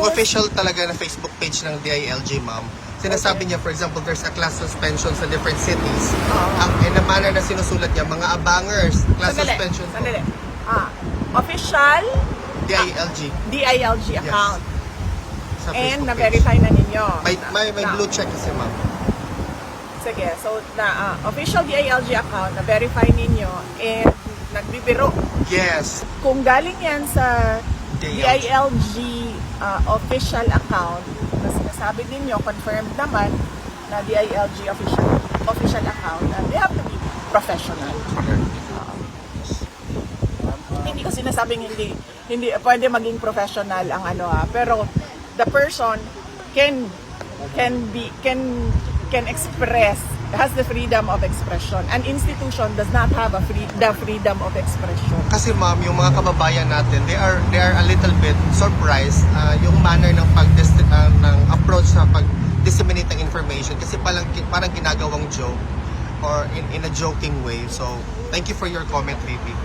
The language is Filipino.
official talaga na Facebook page ng DILG, ma'am, sinasabi niya, for example, there's a class suspension sa different cities. In a manner na sinusulat niya, mga abangers, class suspension. Sandali. Official DILG account. Sa And Facebook na-verify na ninyo. May blue check kasi, ma'am. Sige, so official DILG account, na-verify ninyo, and nagbibiro. Yes. Kung galing yan sa DILG official account, na sinasabi ninyo, confirmed naman na DILG official account, they have to be professional. Hindi ko sinasabing hindi pwede maging professional ang pero the person can express, has the freedom of expression. An institution does not have the freedom of expression. Kasi ma'am, yung mga kababayan natin, they are a little bit surprised yung manner ng ng approach sa pag-disseminate ng information kasi parang ginagawang joke or in a joking way. So, thank you for your comment, Ricky.